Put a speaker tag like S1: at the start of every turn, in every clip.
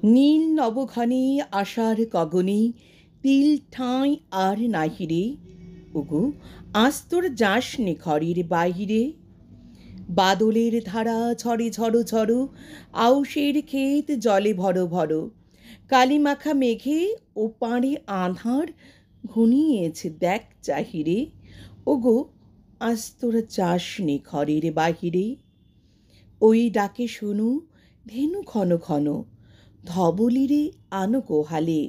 S1: নীল নবঘনে আশার গগনে তিল ঠাঁই আর নাহিরে। ওগো আজ তোর যাস নে ঘরের বাহিরে। বাদলের ধারা ঝরে ঝড়ো ঝড়ো, আউশের ক্ষেত জলে ভরো ভরো। কালিমাখা মেঘে ও পাড়ে আঁধার ঘনিয়েছে দেখ চাহিরে। ওগো আজ তোরা যাস নে ঘরের বাহিরে। ওই ডাকে শোনো ধেনু ঘন ঘন, ধবলিরে আনো গোহালে।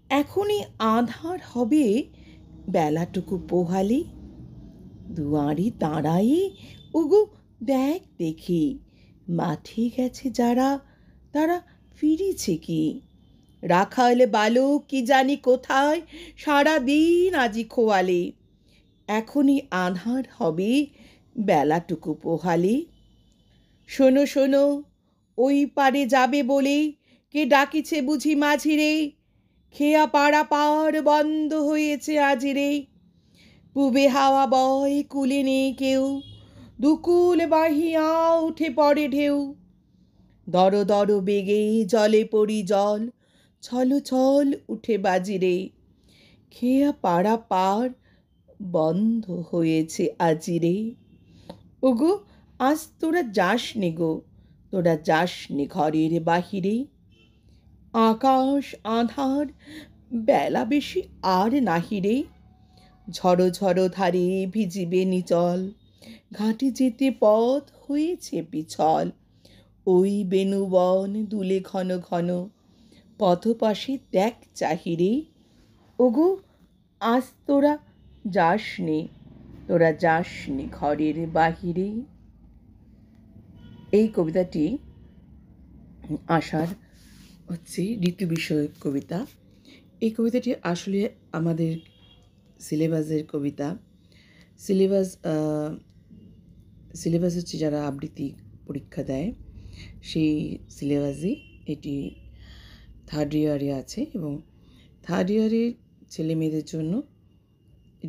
S1: এখনই আঁধার হবে বেলাটুকু পোহালে। দুয়ারে দাঁড়ায়ে ওগো দেখ দেখি, মাঠে গেছে যারা তারা ফিরেছে কি। রাখাল বালক কি জানি কোথায় সারা দিন আজি খোয়ালে। এখনই আঁধার হবে বেলাটুকু পোহালে। শোনো শোনো, ওই পারে যাবে বলে কে ডাকিছে বুঝি মাঝিরে। খেয়া পাড়া পার বন্ধ হয়েছে আজিরে। পুবে হাওয়া বয় কুলে নেই কেউ, দুকুল বাহিয়া উঠে পড়ে ঢেউ। দর দর বেগে জলে পড়ি জল, ছল ছল উঠে বাজিরে। খেয়া পাড়া পার বন্ধ হয়েছে আজিরে। ওগো আজ তোরা যাস নে গো, তোরা যাস নে ঘরের বাহিরে। আকাশ আঁধার বেলা বেশি আর নাহিরে। ঝড়ো ঝড়ো ধারে ভিজিবে নিচল, ঘাটে যেতে পথ হয়েছে পিছল। ওই বেণুবন দুলে ঘন ঘন, পথপাশে দেখ চাহিরে। ওগো আজ তোরা যাস নে, তোরা যাস নে ঘরের বাহিরে। এই কবিতাটি আশার হচ্ছে ঋতু বিষয়ক কবিতা। এই কবিতাটি আসলে আমাদের সিলেবাসের কবিতা। সিলেবাস হচ্ছে যারা আবৃত্তি পরীক্ষা দেয় সেই সিলেবাসই এটি থার্ড ইয়ারে আছে, এবং থার্ড ইয়ারের ছেলে মেয়েদের জন্য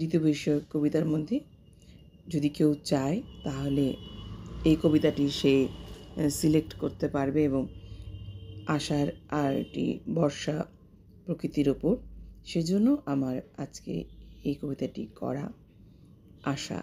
S1: ঋতু বিষয়ক কবিতার মধ্যে যদি কেউ চায় তাহলে এই কবিতাটি সে সিলেক্ট করতে পারবে। এবং আশার আর এটি বর্ষা প্রকৃতির ওপর, সেজন্য আমার আজকে এই কবিতাটি করা। আশা